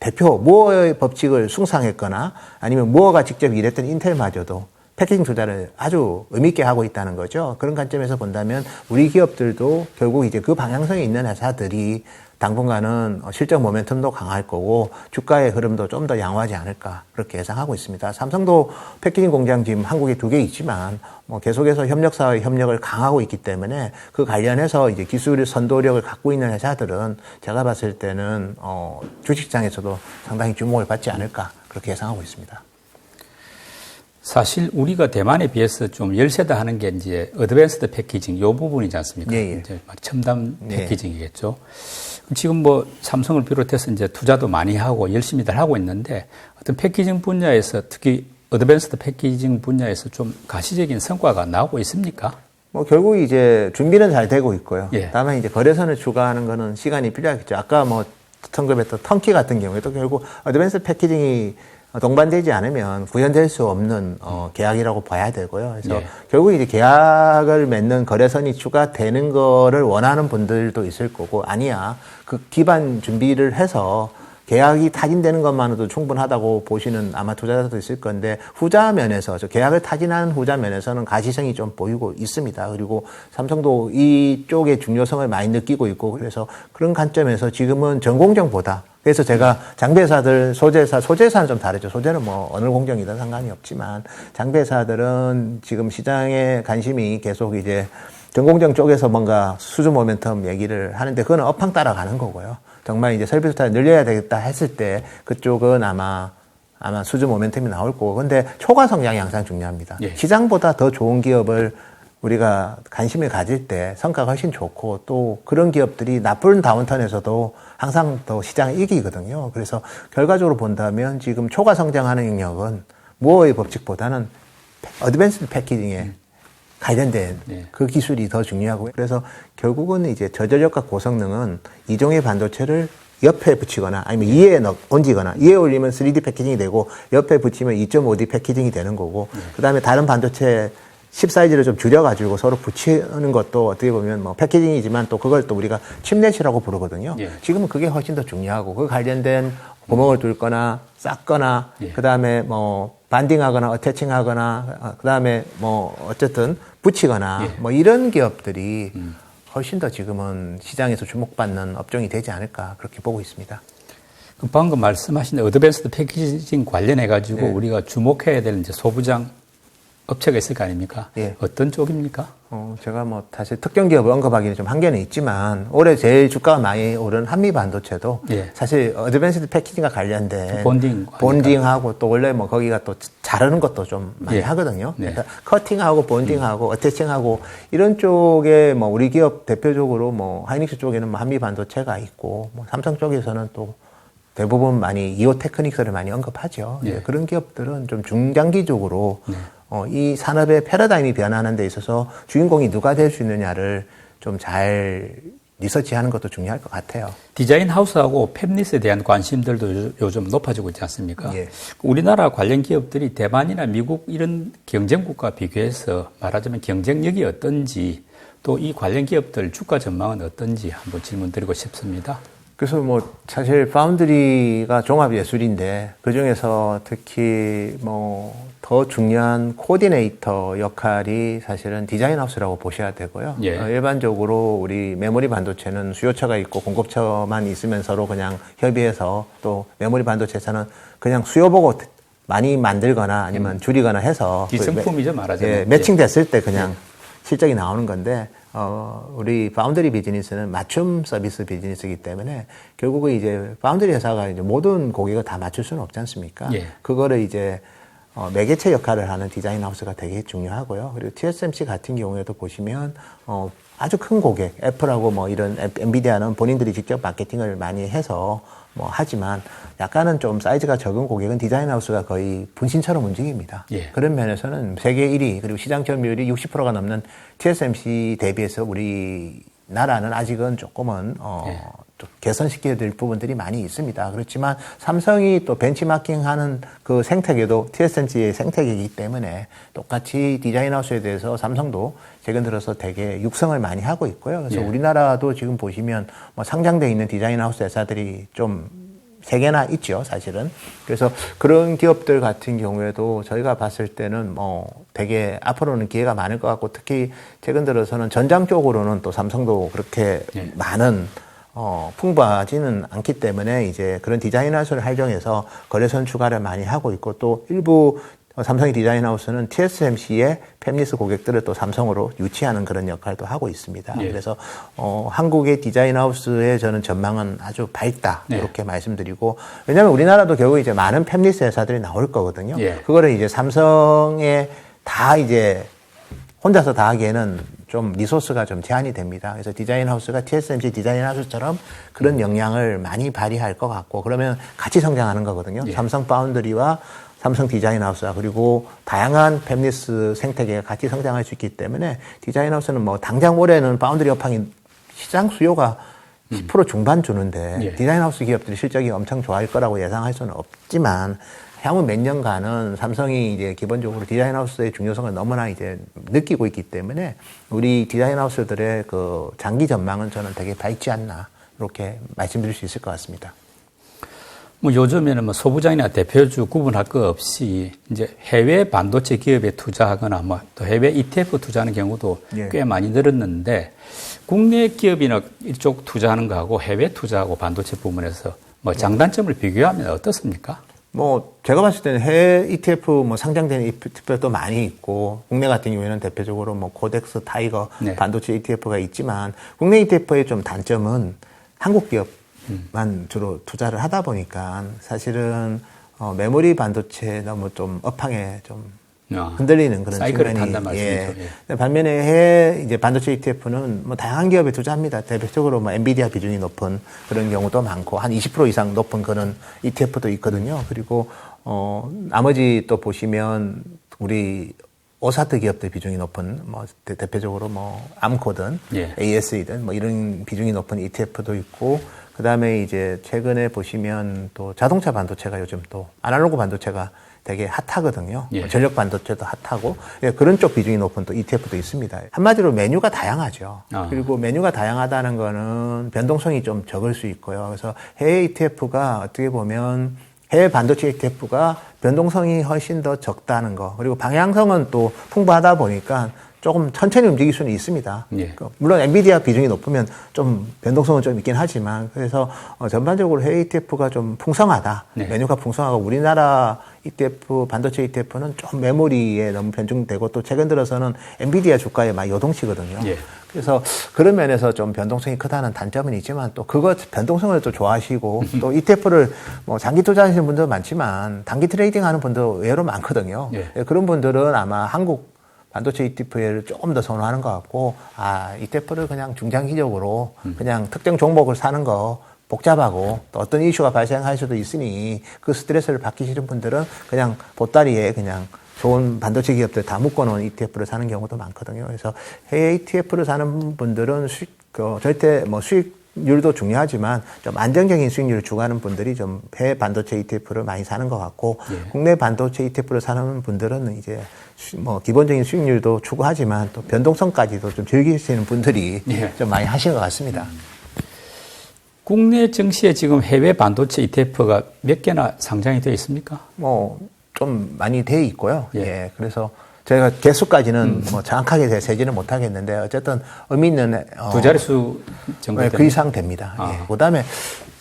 대표 무어의 법칙을 숭상했거나 아니면 무어가 직접 일했던 인텔마저도 패키징 투자를 아주 의미있게 하고 있다는 거죠. 그런 관점에서 본다면 우리 기업들도 결국 이제 그 방향성에 있는 회사들이 당분간은 실적 모멘텀도 강할 거고 주가의 흐름도 좀 더 양호하지 않을까 그렇게 예상하고 있습니다. 삼성도 패키징 공장 지금 한국에 2개 있지만 계속해서 협력사와의 협력을 강하고 있기 때문에 그 관련해서 이제 기술 선도력을 갖고 있는 회사들은 제가 봤을 때는 주식시장에서도 상당히 주목을 받지 않을까 그렇게 예상하고 있습니다. 사실 우리가 대만에 비해서 좀 열세다 하는 게 이제 어드밴스드 패키징 요 부분이지 않습니까? 예. 이제 첨단 예. 패키징이겠죠. 지금 삼성을 비롯해서 이제 투자도 많이 하고 열심히들 하고 있는데 어떤 패키징 분야에서 특히 어드밴스드 패키징 분야에서 좀 가시적인 성과가 나오고 있습니까? 결국 이제 준비는 잘 되고 있고요. 예. 다만 이제 거래선을 추가하는 거는 시간이 필요하겠죠. 아까 언급했던 턴키 같은 경우에도 결국 어드밴스 패키징이 동반되지 않으면 구현될 수 없는 계약이라고 봐야 되고요. 그래서 예. 결국 이제 계약을 맺는 거래선이 추가되는 거를 원하는 분들도 있을 거고, 아니야, 그 기반 준비를 해서 계약이 타진되는 것만으로도 충분하다고 보시는 아마 투자자도 있을 건데, 후자 면에서, 계약을 타진하는 후자 면에서는 가시성이 좀 보이고 있습니다. 그리고 삼성도 이쪽의 중요성을 많이 느끼고 있고, 그래서 그런 관점에서 지금은 전공정보다, 그래서 제가 장비회사들, 소재사는 좀 다르죠. 소재는 뭐 어느 공정이든 상관이 없지만, 장비회사들은 지금 시장에 관심이 계속 이제 전공정 쪽에서 뭔가 수주 모멘텀 얘기를 하는데, 그거는 업황 따라가는 거고요. 정말 이제 설비 수타를 늘려야 되겠다 했을 때 그쪽은 아마 수주 모멘텀이 나올 거고, 근데 초과 성장이 항상 중요합니다. 예. 시장보다 더 좋은 기업을 우리가 관심을 가질 때 성과가 훨씬 좋고, 또 그런 기업들이 나쁜 다운턴에서도 항상 더 시장을 이기거든요. 그래서 결과적으로 본다면 지금 초과 성장하는 영역은 무어의 법칙보다는 어드밴스드 패키징에 관련된 네. 그 기술이 더 중요하고요. 그래서 결국은 이제 저전력과 고성능은 이종의 반도체를 옆에 붙이거나 아니면 이에 얹거나, 이에 올리면 3D 패키징이 되고 옆에 붙이면 2.5D 패키징이 되는 거고, 그 다음에 다른 반도체 칩 사이즈를 좀 줄여가지고 서로 붙이는 것도 어떻게 보면 뭐 패키징이지만 또 그걸 또 우리가 칩넷이라고 부르거든요. 예. 지금은 그게 훨씬 더 중요하고, 그 관련된 구멍을 뚫거나 쌓거나, 예. 그 다음에 뭐 반딩하거나 어태칭하거나, 그 다음에 뭐 어쨌든 붙이거나, 예. 뭐 이런 기업들이 훨씬 더 지금은 시장에서 주목받는 업종이 되지 않을까, 그렇게 보고 있습니다. 그럼 방금 말씀하신 어드밴스드 패키징 관련해가지고 네. 우리가 주목해야 될 이제 소부장 업체가 있을 거 아닙니까? 예. 어떤 쪽입니까? 제가 뭐 사실 특정 기업을 언급하기는 좀 한계는 있지만, 올해 제일 주가가 많이 오른 한미 반도체도 예. 사실 어드밴스드 패키징과 관련된 본딩하고 또 원래 뭐 거기가 또 자르는 것도 좀 많이 예. 하거든요. 네. 그러니까 커팅하고 본딩하고 어태칭하고 이런 쪽에 뭐 우리 기업 대표적으로 뭐 하이닉스 쪽에는 뭐 한미 반도체가 있고, 뭐 삼성 쪽에서는 또 대부분 많이 이오 테크닉스를 많이 언급하죠. 예. 그런 기업들은 좀 중장기적으로 이 산업의 패러다임이 변하는 데 있어서 주인공이 누가 될 수 있느냐를 좀 잘 리서치하는 것도 중요할 것 같아요. 디자인 하우스하고 팹릿에 대한 관심들도 요즘 높아지고 있지 않습니까? 예. 우리나라 관련 기업들이 대만이나 미국 이런 경쟁국과 비교해서 말하자면 경쟁력이 어떤지, 또 이 관련 기업들 주가 전망은 어떤지 한번 질문 드리고 싶습니다. 그래서 뭐 사실 파운드리가 종합 예술인데, 그 중에서 특히 뭐 더 중요한 코디네이터 역할이 사실은 디자인 하우스라고 보셔야 되고요. 예. 일반적으로 우리 메모리 반도체는 수요처가 있고 공급처만 있으면 서로 그냥 협의해서, 또 메모리 반도체에서는 그냥 수요 보고 많이 만들거나 아니면 줄이거나 해서 기성품이죠, 말하자면. 예, 매칭됐을 때 그냥 실적이 나오는 건데, 우리 파운드리 비즈니스는 맞춤 서비스 비즈니스이기 때문에 결국은 이제 파운드리 회사가 이제 모든 고객을 다 맞출 수는 없지 않습니까? 예. 그거를 이제 매개체 역할을 하는 디자인 하우스가 되게 중요하고요. 그리고 TSMC 같은 경우에도 보시면 아주 큰 고객, 애플하고 뭐 이런 엔비디아는 본인들이 직접 마케팅을 많이 해서 뭐 하지만, 약간은 좀 사이즈가 적은 고객은 디자인 하우스가 거의 분신처럼 움직입니다. 예. 그런 면에서는 세계 1위, 그리고 시장 점유율이 60%가 넘는 TSMC 대비해서 우리나라는 아직은 조금은 좀 개선시켜야 될 부분들이 많이 있습니다. 그렇지만 삼성이 또 벤치마킹하는 그 생태계도 TSMC의 생태계이기 때문에 똑같이 디자인 하우스에 대해서 삼성도 최근 들어서 되게 육성을 많이 하고 있고요. 그래서 예. 우리나라도 지금 보시면 뭐 상장되어 있는 디자인 하우스 회사들이 좀 3개나 있죠, 사실은. 그래서 그런 기업들 같은 경우에도 저희가 봤을 때는 뭐 되게 앞으로는 기회가 많을 것 같고, 특히 최근 들어서는 전장 쪽으로는 또 삼성도 그렇게 예. 많은 풍부하지는 않기 때문에 이제 그런 디자인 하우스를 활용해서 거래선 추가를 많이 하고 있고, 또 일부 삼성의 디자인 하우스는 TSMC의 팹리스 고객들을 또 삼성으로 유치하는 그런 역할도 하고 있습니다. 예. 그래서 한국의 디자인 하우스의 저는 전망은 아주 밝다, 네. 이렇게 말씀드리고, 왜냐하면 우리나라도 결국 이제 많은 팹리스 회사들이 나올 거거든요. 예. 그거를 이제 삼성에 다 이제 혼자서 다 하기에는 좀 리소스가 좀 제한이 됩니다. 그래서 디자인 하우스가 TSMC 디자인 하우스처럼 그런 역량을 많이 발휘할 것 같고, 그러면 같이 성장하는 거거든요. 예. 삼성 파운드리와 삼성 디자인 하우스와 그리고 다양한 팹리스 생태계가 같이 성장할 수 있기 때문에, 디자인 하우스는 뭐 당장 올해는 파운드리 업황이 시장 수요가 10% 중반 주는데 예. 디자인 하우스 기업들이 실적이 엄청 좋아할 거라고 예상할 수는 없지만, 향후 몇 년간은 삼성이 이제 기본적으로 디자인 하우스의 중요성을 너무나 이제 느끼고 있기 때문에 우리 디자인 하우스들의 그 장기 전망은 저는 되게 밝지 않나 이렇게 말씀드릴 수 있을 것 같습니다. 뭐 요즘에는 뭐 소부장이나 대표주 구분할 것 없이 이제 해외 반도체 기업에 투자하거나 뭐 또 해외 ETF 투자하는 경우도 예. 꽤 많이 늘었는데 국내 기업이나 이쪽 투자하는 거하고 해외 투자하고 반도체 부문에서 뭐 장단점을 비교하면 어떻습니까? 뭐 제가 봤을 때는 해외 ETF 뭐 상장되는 ETF도 많이 있고 국내 같은 경우에는 대표적으로 뭐 코덱스, 타이거 네. 반도체 ETF가 있지만 국내 ETF의 좀 단점은 한국 기업만 주로 투자를 하다 보니까 사실은 메모리 반도체 너무 좀 업황에 좀 흔들리는 그런 사이클을 측면이 탄단 말씀이죠. 예. 반면에 해외 이제 반도체 ETF는 뭐 다양한 기업에 투자합니다. 대표적으로 뭐 엔비디아 비중이 높은 그런 경우도 많고 한 20% 이상 높은 그런 ETF도 있거든요. 그리고 나머지 또 보시면 우리 오사트 기업들 비중이 높은 뭐 대표적으로 뭐 암코든 예. AS이든 뭐 이런 비중이 높은 ETF도 있고 그다음에 이제 최근에 보시면 또 자동차 반도체가 요즘 또 아날로그 반도체가 되게 핫하거든요. 예. 전력 반도체도 핫하고 예, 그런 쪽 비중이 높은 또 ETF도 있습니다. 한마디로 메뉴가 다양하죠. 그리고 메뉴가 다양하다는 거는 변동성이 좀 적을 수 있고요. 그래서 해외 ETF가 어떻게 보면 해외 반도체 ETF가 변동성이 훨씬 더 적다는 거. 그리고 방향성은 또 풍부하다 보니까 조금 천천히 움직일 수는 있습니다. 예. 물론 엔비디아 비중이 높으면 좀 변동성은 좀 있긴 하지만 그래서 전반적으로 해외 ETF가 좀 풍성하다. 네. 메뉴가 풍성하고 우리나라 ETF, 반도체 ETF는 좀 메모리에 너무 편중되고 또 최근 들어서는 엔비디아 주가에 많이 요동치거든요. 예. 그래서 그런 면에서 좀 변동성이 크다는 단점은 있지만 또 그거 변동성을 또 좋아하시고 또 ETF를 뭐 장기 투자하시는 분도 많지만 단기 트레이딩 하는 분도 의외로 많거든요. 예. 그런 분들은 아마 한국 반도체 ETF를 조금 더 선호하는 것 같고, ETF를 그냥 중장기적으로 그냥 특정 종목을 사는 거 복잡하고 또 어떤 이슈가 발생할 수도 있으니 그 스트레스를 받기 싫은 분들은 그냥 보따리에 그냥 좋은 반도체 기업들 다 묶어놓은 ETF를 사는 경우도 많거든요. 그래서 해외 ETF를 사는 분들은 절대 뭐 수익률도 중요하지만 좀 안정적인 수익률을 추구하는 분들이 좀 해외 반도체 ETF를 많이 사는 것 같고 예. 국내 반도체 ETF를 사는 분들은 이제 뭐 기본적인 수익률도 추구하지만 또 변동성까지도 좀 즐기시는 분들이 예. 좀 많이 하시는 것 같습니다. 국내 증시에 지금 해외 반도체 ETF가 몇 개나 상장이 되어 있습니까? 뭐 좀 많이 돼 있고요. 예. 예. 그래서 제가 개수까지는 뭐 정확하게 세지는 못하겠는데 어쨌든 의미 있는 두 자릿수 정도 그 됩니까? 이상 됩니다. 예. 그다음에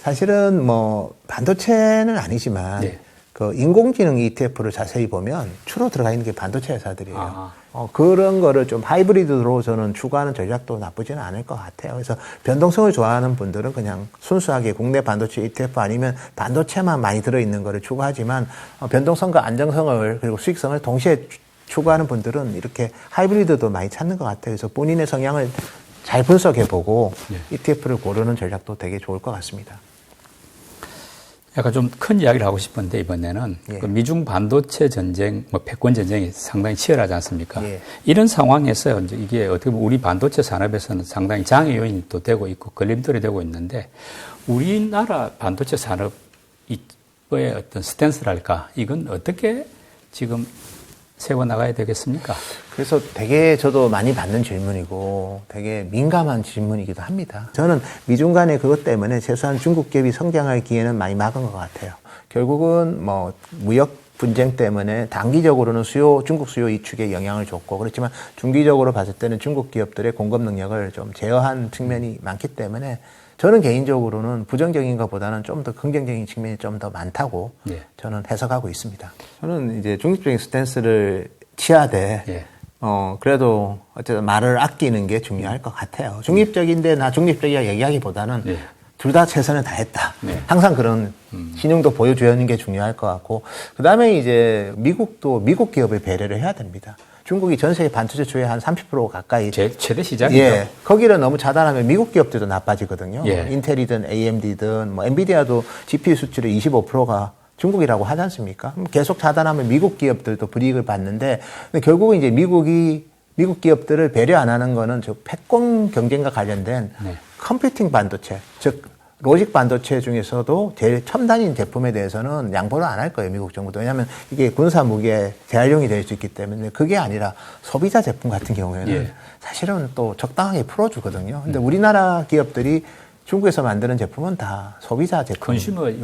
사실은 뭐 반도체는 아니지만 예. 그 인공지능 ETF를 자세히 보면 주로 들어가 있는 게 반도체 회사들이에요. 아. 그런 거를 좀 하이브리드로 저는 추구하는 전략도 나쁘지는 않을 것 같아요. 그래서 변동성을 좋아하는 분들은 그냥 순수하게 국내 반도체 ETF 아니면 반도체만 많이 들어있는 거를 추구하지만 변동성과 안정성을 그리고 수익성을 동시에 추구하는 분들은 이렇게 하이브리드도 많이 찾는 것 같아요. 그래서 본인의 성향을 잘 분석해보고 ETF를 고르는 전략도 되게 좋을 것 같습니다. 약간 좀 큰 이야기를 하고 싶은데 이번에는 예. 그 미중 반도체 전쟁, 뭐 패권 전쟁이 상당히 치열하지 않습니까? 예. 이런 상황에서 이제 이게 어떻게 보면 우리 반도체 산업에서는 상당히 장애 요인이 또 되고 있고 걸림돌이 되고 있는데 우리나라 반도체 산업의 어떤 스탠스랄까 이건 어떻게 지금 세워 나가야 되겠습니까? 그래서 되게 저도 많이 받는 질문이고 되게 민감한 질문이기도 합니다. 저는 미중 간의 그것 때문에 최소한 중국 기업이 성장할 기회는 많이 막은 것 같아요. 결국은 뭐 무역 분쟁 때문에 단기적으로는 중국 수요 이축에 영향을 줬고 그렇지만 중기적으로 봤을 때는 중국 기업들의 공급 능력을 좀 제어한 측면이 많기 때문에 저는 개인적으로는 부정적인 것보다는 좀 더 긍정적인 측면이 좀 더 많다고 예. 저는 해석하고 있습니다. 저는 이제 중립적인 스탠스를 취하되 예. 그래도 어쨌든 말을 아끼는 게 중요할 것 같아요. 중립적인데 나 중립적이야 얘기하기보다는 예. 둘 다 최선을 다했다. 네. 항상 그런 신용도 보여주는 게 중요할 것 같고 그다음에 이제 미국도 미국 기업을 배려를 해야 됩니다. 중국이 전 세계 반도체 수요의 한 30% 가까이 최대 시장이죠. 예, 거기를 너무 차단하면 미국 기업들도 나빠지거든요. 예. 인텔이든 AMD든 뭐 엔비디아도 GPU 수출의 25%가 중국이라고 하지 않습니까? 계속 차단하면 미국 기업들도 불이익을 받는데 근데 결국은 이제 미국 기업들을 배려 안 하는 거는 저 패권 경쟁과 관련된 네. 컴퓨팅 반도체, 즉 로직 반도체 중에서도 제일 첨단인 제품에 대해서는 양보를 안 할 거예요, 미국 정부도. 왜냐하면 이게 군사 무기에 재활용이 될 수 있기 때문에 그게 아니라 소비자 제품 같은 경우에는 예. 사실은 또 적당하게 풀어주거든요. 근데 우리나라 기업들이 중국에서 만드는 제품은 다 소비자 제품.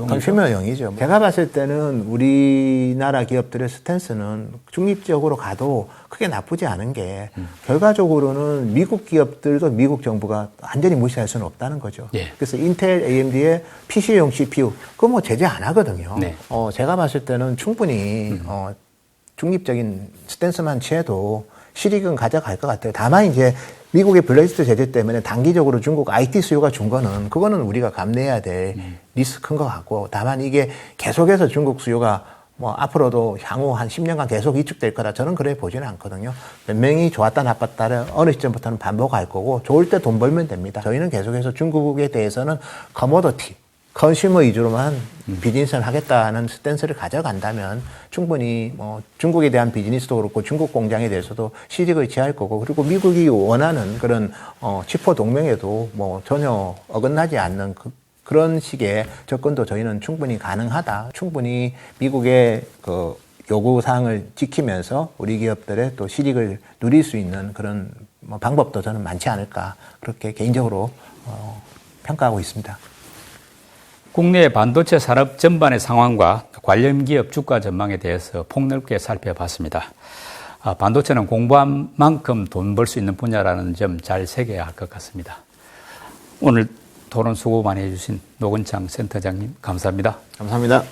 컨슈머용이죠. 제가 봤을 때는 우리나라 기업들의 스탠스는 중립적으로 가도 크게 나쁘지 않은 게 결과적으로는 미국 기업들도 미국 정부가 완전히 무시할 수는 없다는 거죠. 예. 그래서 인텔, AMD의 PC용 CPU 그거 뭐 제재 안 하거든요. 네. 제가 봤을 때는 충분히 중립적인 스탠스만 취해도 실익은 가져갈 것 같아요. 다만 이제 미국의 블랙리스트 제재 때문에 단기적으로 중국 IT 수요가 준 거는 그거는 우리가 감내해야 될 리스크인 것 같고, 다만 이게 계속해서 중국 수요가 뭐 앞으로도 향후 한 10년간 계속 위축될 거라 저는 그래 보지는 않거든요. 몇 명이 좋았다 나빴다를 어느 시점부터는 반복할 거고, 좋을 때 돈 벌면 됩니다. 저희는 계속해서 중국에 대해서는 커모더티, 컨슈머 위주로만 비즈니스를 하겠다는 스탠스를 가져간다면 충분히 뭐 중국에 대한 비즈니스도 그렇고 중국 공장에 대해서도 실익을 취할 거고, 그리고 미국이 원하는 그런 치포 동맹에도 뭐 전혀 어긋나지 않는 그런 식의 접근도 저희는 충분히 가능하다. 충분히 미국의 그 요구 사항을 지키면서 우리 기업들의 또 실익을 누릴 수 있는 그런 뭐 방법도 저는 많지 않을까, 그렇게 개인적으로 평가하고 있습니다. 국내 반도체 산업 전반의 상황과 관련 기업 주가 전망에 대해서 폭넓게 살펴봤습니다. 반도체는 공부한 만큼 돈 벌 수 있는 분야라는 점 잘 새겨야 할 것 같습니다. 오늘 토론 수고 많이 해주신 노건창 센터장님 감사합니다. 감사합니다.